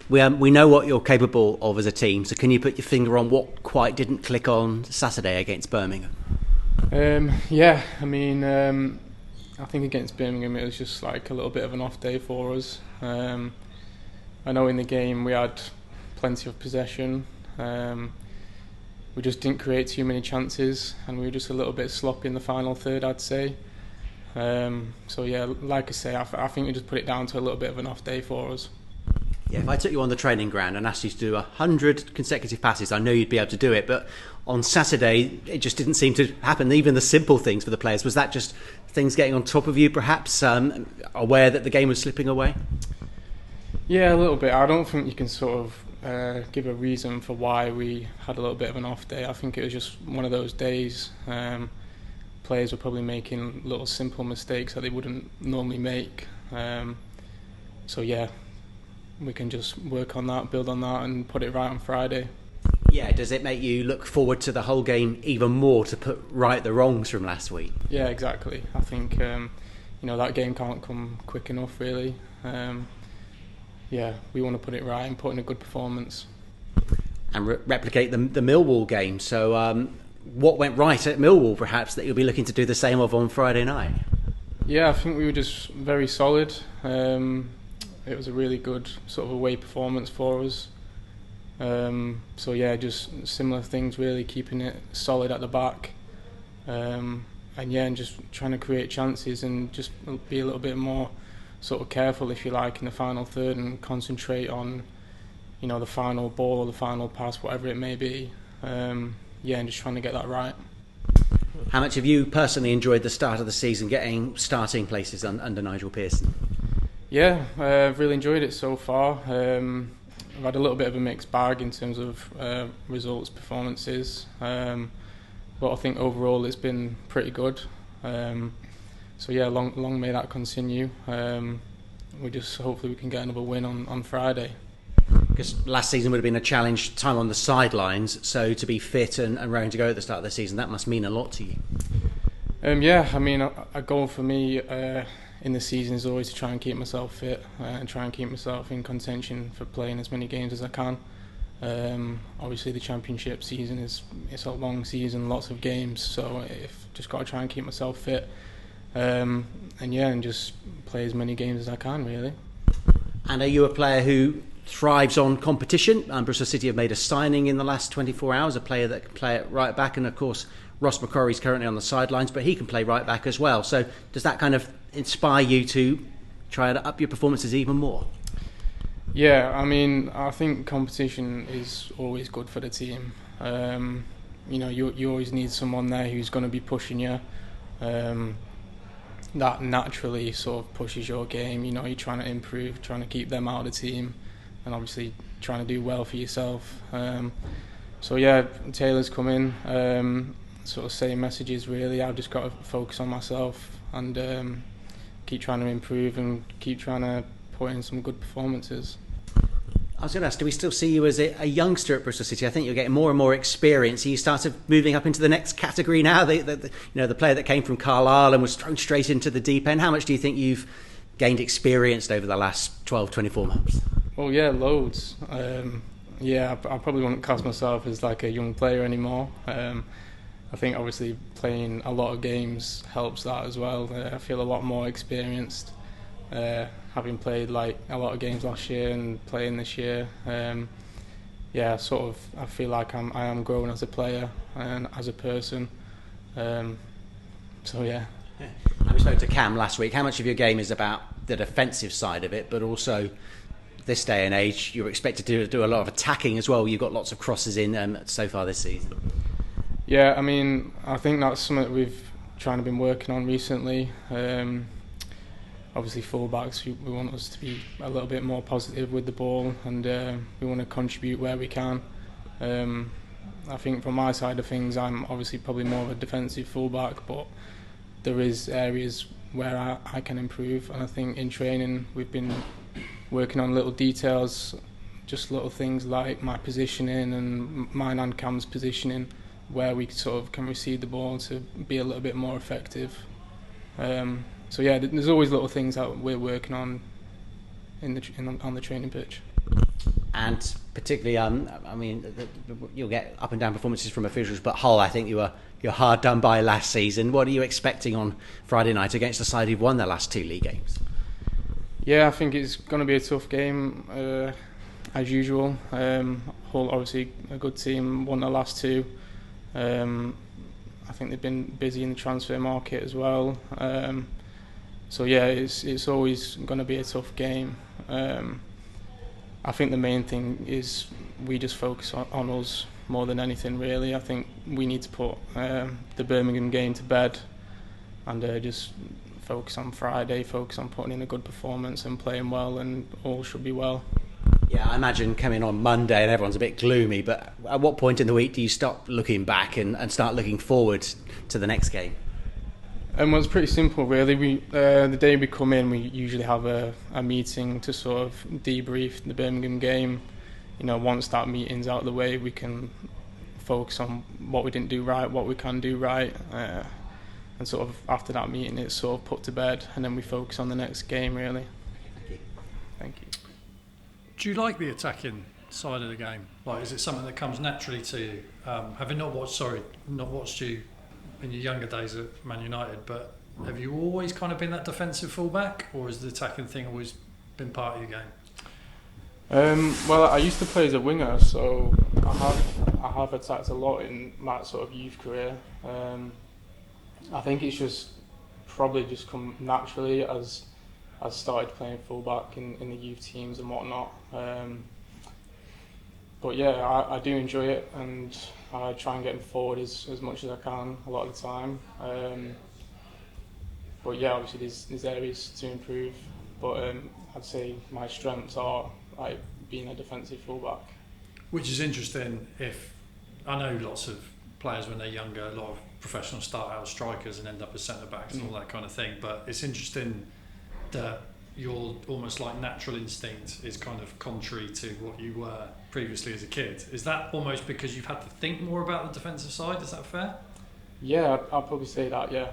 We know what you're capable of as a team, so can you put your finger on what quite didn't click on Saturday against Birmingham? I think against Birmingham it was just like a little bit of an off day for us. I know in the game we had plenty of possession. We just didn't create too many chances, and we were just a little bit sloppy in the final third, I'd say. Like I say, I think we just put it down to a little bit of an off day for us. Yeah, if I took you on the training ground and asked you to do 100 consecutive passes, I know you'd be able to do it. But on Saturday, it just didn't seem to happen. Even the simple things for the players. Was that just things getting on top of you, perhaps, aware that the game was slipping away? Yeah, a little bit. I don't think you can sort of give a reason for why we had a little bit of an off day. I think it was just one of those days. Players were probably making little simple mistakes that they wouldn't normally make. We can just work on that, build on that, and put it right on Friday. Yeah, does it make you look forward to the whole game even more to put right the wrongs from last week? Yeah, exactly. I think that game can't come quick enough, really. We want to put it right and put in a good performance. And replicate the Millwall game. So what went right at Millwall, perhaps, that you'll be looking to do the same of on Friday night? Yeah, I think we were just very solid. It was a really good sort of away performance for us. Just similar things, really keeping it solid at the back. And just trying to create chances and just be a little bit more sort of careful, if you like, in the final third and concentrate on, the final ball or the final pass, whatever it may be. And just trying to get that right. How much have you personally enjoyed the start of the season, getting starting places under Nigel Pearson? Yeah, I've really enjoyed it so far. I've had a little bit of a mixed bag in terms of results, performances, but I think overall it's been pretty good. Long may that continue. Hopefully we can get another win on Friday. Because last season would have been a challenge, time on the sidelines, so to be fit and raring to go at the start of the season, that must mean a lot to you. A goal for me in the season is always to try and keep myself fit and try and keep myself in contention for playing as many games as I can. Obviously the championship season it's a long season, lots of games, so I've just got to try and keep myself fit and just play as many games as I can, really. And are you a player who thrives on competition? Bristol City have made a signing in the last 24 hours, a player that can play at right back, and of course Ross McCrory's currently on the sidelines, but he can play right back as well. So does that kind of inspire you to try to up your performances even more? Yeah, I think competition is always good for the team. You always need someone there who's going to be pushing you. That naturally sort of pushes your game. You're trying to improve, trying to keep them out of the team, and obviously trying to do well for yourself. Taylor's come in, sort of same messages really. I've just got to focus on myself and keep trying to improve and keep trying to put in some good performances. I was going to ask, do we still see you as a youngster at Bristol City? I think you're getting more and more experience. Are you started moving up into the next category now? The player that came from Carlisle and was thrown straight into the deep end. How much do you think you've gained experience over the last 12, 24 months? Well, yeah, loads. I probably wouldn't class myself as like a young player anymore. I think obviously playing a lot of games helps that as well. I feel a lot more experienced. Having played like a lot of games last year and playing this year, I feel like I am growing as a player and as a person. I spoke to Cam last week. How much of your game is about the defensive side of it, but also this day and age you're expected to do a lot of attacking as well? You've got lots of crosses in so far this season. Yeah, I think that's something that we've been working on recently. Obviously full-backs, we want us to be a little bit more positive with the ball, and we want to contribute where we can. I think from my side of things, I'm obviously probably more of a defensive full-back, but there is areas where I can improve, and I think in training we've been working on little details, just little things like my positioning and mine and Cam's positioning, where we sort of can receive the ball to be a little bit more effective. There's always little things that we're working on on the training pitch. and particularly, you'll get up and down performances from officials, but Hull, I think you're hard done by last season. What are you expecting on Friday night against the side who've won their last 2 league games? Yeah, I think it's going to be a tough game, as usual. Hull, obviously, a good team, won their last 2. I think they've been busy in the transfer market as well. So yeah, it's always going to be a tough game. I think the main thing is we just focus on us more than anything, really. I think we need to put the Birmingham game to bed and just focus on Friday, focus on putting in a good performance and playing well, and all should be well. Yeah, I imagine coming on Monday and everyone's a bit gloomy, but at what point in the week do you stop looking back and start looking forward to the next game? Well, it's pretty simple, really. The day we come in, we usually have a meeting to sort of debrief the Birmingham game. Once that meeting's out of the way, we can focus on what we didn't do right, what we can do right, and sort of after that meeting, it's sort of put to bed, and then we focus on the next game, really. Thank you. Do you like the attacking side of the game? Like, is it something that comes naturally to you? Having not watched you in your younger days at Man United, but have you always kind of been that defensive fullback, or has the attacking thing always been part of your game? Well, I used to play as a winger, so I have attacked a lot in my sort of youth career. I think it's just probably just come naturally as I started playing fullback in the youth teams and whatnot. But yeah, I do enjoy it, and I try and get forward as much as I can a lot of the time. But yeah, obviously there's areas to improve. But I'd say my strengths are like being a defensive fullback. Which is interesting. If I know lots of players when they're younger, a lot of professionals start out as strikers and end up as centre backs and all that kind of thing. But it's interesting that your almost like natural instinct is kind of contrary to what you were previously as a kid. Is that almost because you've had to think more about the defensive side? Is that fair? Yeah, I'd probably say that, yeah.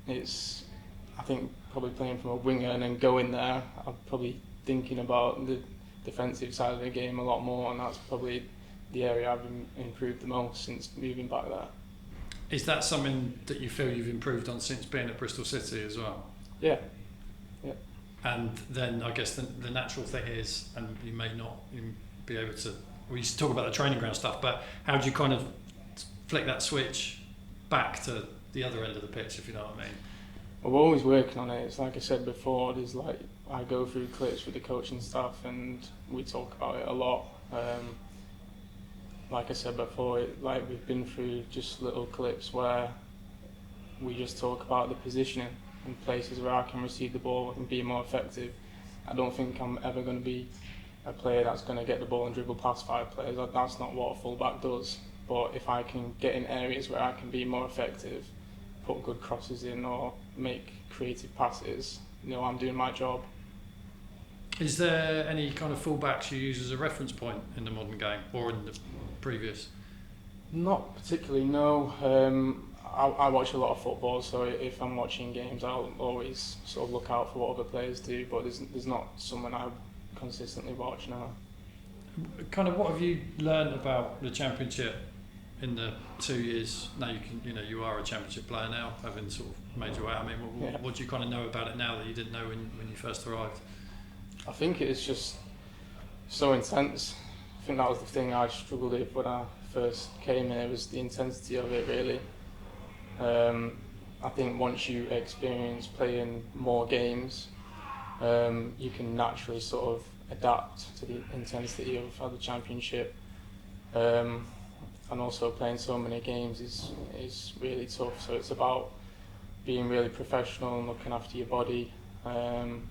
I think probably playing from a winger and then going there, I'm probably thinking about the defensive side of the game a lot more, and that's probably the area I've improved the most since moving back there. Is that something that you feel you've improved on since being at Bristol City as well? Yeah. And then I guess the natural thing is, and you may not be able to, we used to talk about the training ground stuff, but how do you kind of flick that switch back to the other end of the pitch, if you know what I mean? Well, we're always working on it. It's like I said before, there's like I go through clips with the coaching staff and we talk about it a lot. Like I said before, we've been through just little clips where we just talk about the positioning in places where I can receive the ball and be more effective. I don't think I'm ever going to be a player that's going to get the ball and dribble past 5 players. That's not what a fullback does. But if I can get in areas where I can be more effective, put good crosses in or make creative passes, I'm doing my job. Is there any kind of fullbacks you use as a reference point in the modern game or in the previous? Not particularly, no. I watch a lot of football, so if I'm watching games, I'll always sort of look out for what other players do. But there's not someone I consistently watch now. Kind of, what have you learned about the Championship in the 2 years? Now you are a Championship player now, having sort of made your way. I mean, what do you kind of know about it now that you didn't know when you first arrived? I think it's just so intense. I think that was the thing I struggled with when I first came in. It was the intensity of it, really. I think once you experience playing more games, you can naturally sort of adapt to the intensity of the Championship. And also playing so many games is really tough. So it's about being really professional and looking after your body. And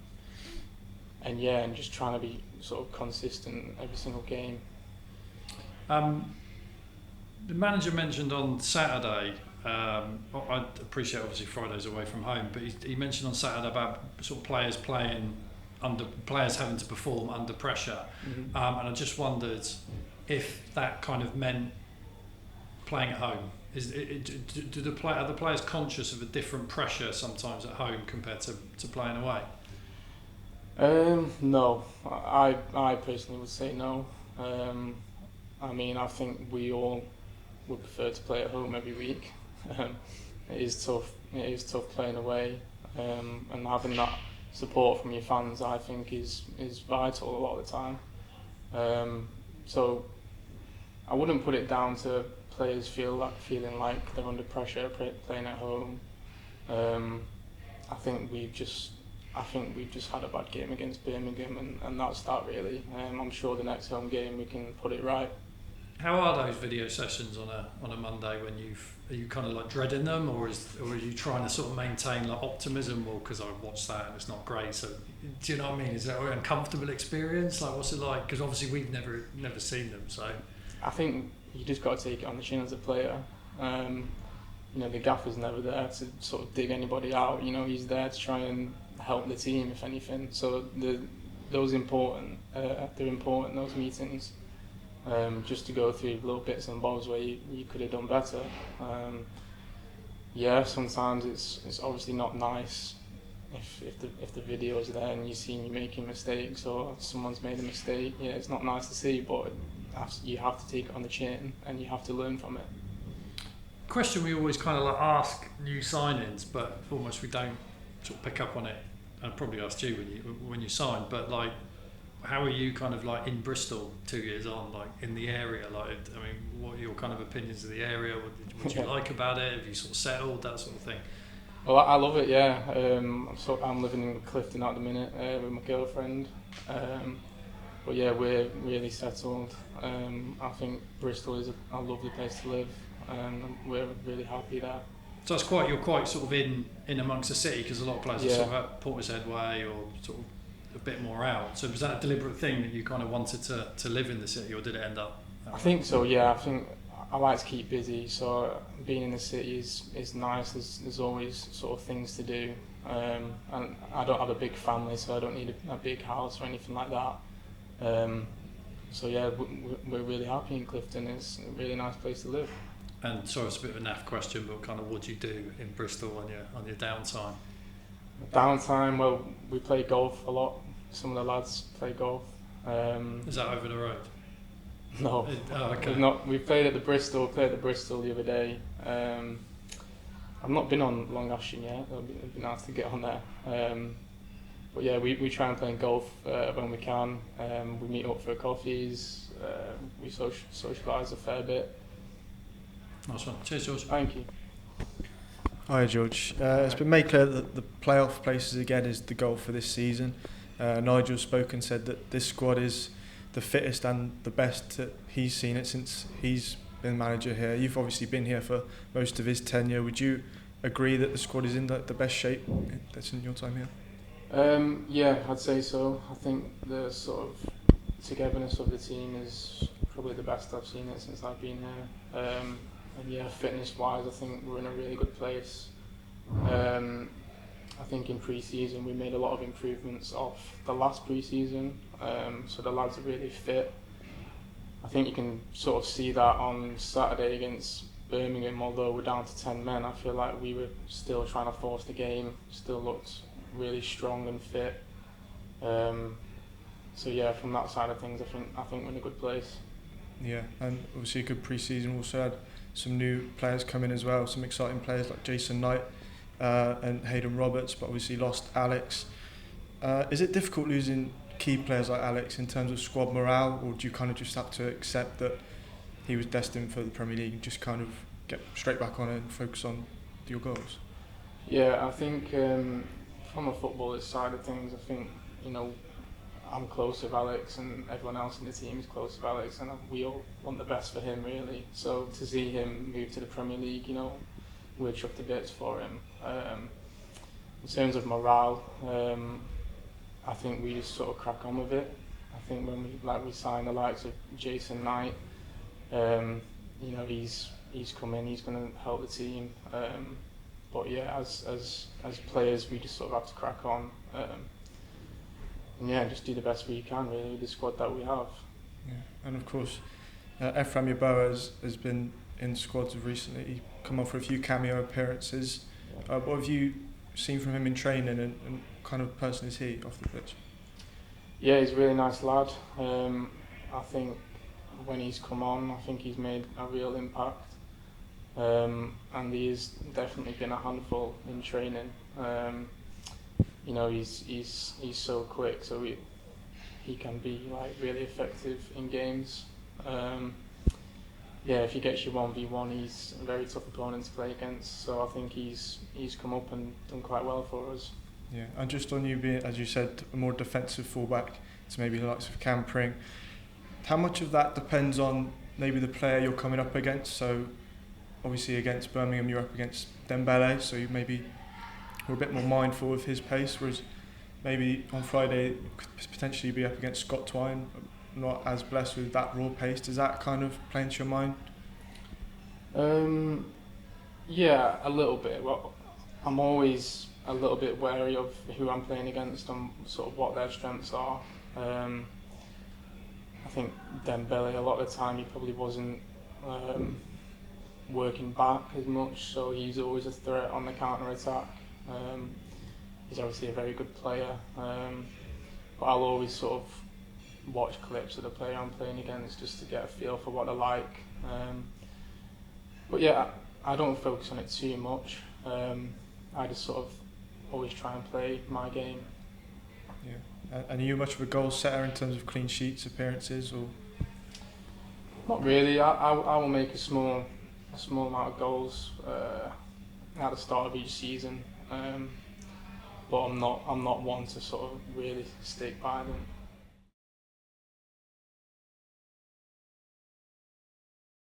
just trying to be sort of consistent every single game. The manager mentioned on Saturday, I appreciate obviously Friday's away from home, but he mentioned on Saturday about sort of players having to perform under pressure. Mm-hmm. And I just wondered if that kind of meant playing at home. Are the players conscious of a different pressure sometimes at home compared to playing away? No, I personally would say no. I mean, I think we all would prefer to play at home every week. It is tough. It is tough playing away, and having that support from your fans, I think, is vital a lot of the time. So I wouldn't put it down to players feeling like they're under pressure playing at home. I think we've just had a bad game against Birmingham, and that's that really. I'm sure the next home game we can put it right. How are those video sessions on a Monday when are you kind of like dreading them, or are you trying to sort of maintain like optimism? Well, because I watched that and it's not great. So do you know what I mean? Is that an uncomfortable experience? Like, what's it like? Because obviously we've never seen them. So I think you just got to take it on the chin as a player. The gaffer's never there to sort of dig anybody out. He's there to try and help the team, if anything. So those important. They're important, those meetings. Just to go through little bits and bobs where you could have done better. Sometimes it's obviously not nice if the video is there and you're seeing you making mistakes or someone's made a mistake. Yeah, it's not nice to see, but you have to take it on the chin and you have to learn from it. Question we always kind of like ask new signings, but almost we don't sort of pick up on it. I probably asked you when you signed, but like, how are you kind of like in Bristol 2 years on, like in the area? Like, I mean, what are your kind of opinions of the area? What do you like about it? Have you sort of settled, that sort of thing? Well, I love it, yeah. I'm living in Clifton at the minute with my girlfriend. But yeah, we're really settled. I think Bristol is a lovely place to live, and we're really happy there. So you're quite sort of in amongst the city, because a lot of players are sort of at Portishead Way or sort of a bit more out. So was that a deliberate thing that you kind of wanted to live in the city, or did it end up? I think so, yeah. I think I like to keep busy, so being in the city is nice. There's always sort of things to do. And I don't have a big family, so I don't need a big house or anything like that. So yeah, we're really happy in Clifton. It's a really nice place to live. And sorry, it's a bit of a naff question, but kind of what do you do in Bristol on your downtime? Downtime, well, we play golf a lot. Some of the lads play golf. Is that over the road? No, okay. We played at the Bristol. The other day. I've not been on Long Ashton yet. It'd be nice to get on there. But yeah, we try and play golf when we can. We meet up for coffees. We socialise a fair bit. Nice one. Cheers, George. Thank you. Hi, George. It's been made clear that the playoff places again is the goal for this season. Nigel spoke and said that this squad is the fittest and the best that he's seen it since he's been manager here. You've obviously been here for most of his tenure. Would you agree that the squad is in the best shape that's in your time here? Yeah, I'd say so. I think the sort of togetherness of the team is probably the best I've seen it since I've been here. And yeah, fitness-wise, I think we're in a really good place. I think in pre-season we made a lot of improvements off the last pre-season, so the lads are really fit. I think you can sort of see that on Saturday against Birmingham. Although we're down to 10 men, I feel like we were still trying to force the game, still looked really strong and fit. So yeah, from that side of things, I think we're in a good place. Yeah, and obviously a good pre-season. Also had some new players come in as well, some exciting players like Jason Knight and Hayden Roberts, but obviously lost Alex. Is it difficult losing key players like Alex in terms of squad morale, or do you kind of just have to accept that he was destined for the Premier League and just kind of get straight back on it and focus on your goals? Yeah, I think from a footballer's side of things, I think, I'm close with Alex and everyone else in the team is close with Alex, and we all want the best for him really. So to see him move to the Premier League, we're chuffed to bits for him. In terms of morale, I think we just sort of crack on with it. I think when we signed the likes of Jason Knight, he's come in, he's going to help the team. But yeah, as players, we just sort of have to crack on. And yeah, just do the best we can really with the squad that we have. Yeah, and of course, Ephraim Yeboah has been in squads recently. He come on for a few cameo appearances. Yeah. What have you seen from him in training, and kind of person is he off the pitch? Yeah, he's a really nice lad. I I think when he's come on, I think he's made a real impact. And he's definitely been a handful in training. He's so quick, so he can be like really effective in games. If he gets you 1v1, he's a very tough opponent to play against. So I think he's come up and done quite well for us. Yeah, and just on you being, as you said, a more defensive fullback to maybe the likes of Cam Pring, how much of that depends on maybe the player you're coming up against? So obviously against Birmingham you're up against Dembele, so you maybe were a bit more mindful of his pace, whereas maybe on Friday you could potentially be up against Scott Twine, not as blessed with that raw pace. Does that kind of play into your mind? Yeah, a little bit. Well, I'm always a little bit wary of who I'm playing against and sort of what their strengths are. I think Dembele, a lot of the time he probably wasn't working back as much, so he's always a threat on the counter-attack. He's obviously a very good player, but I'll always sort of watch clips of the player I'm playing against just to get a feel for what they're like. But yeah, I don't focus on it too much. I just sort of always try and play my game. Yeah. And are you much of a goal setter in terms of clean sheets, appearances, or? Not really. I will make a small amount of goals at the start of each season, but I'm not one to sort of really stick by them.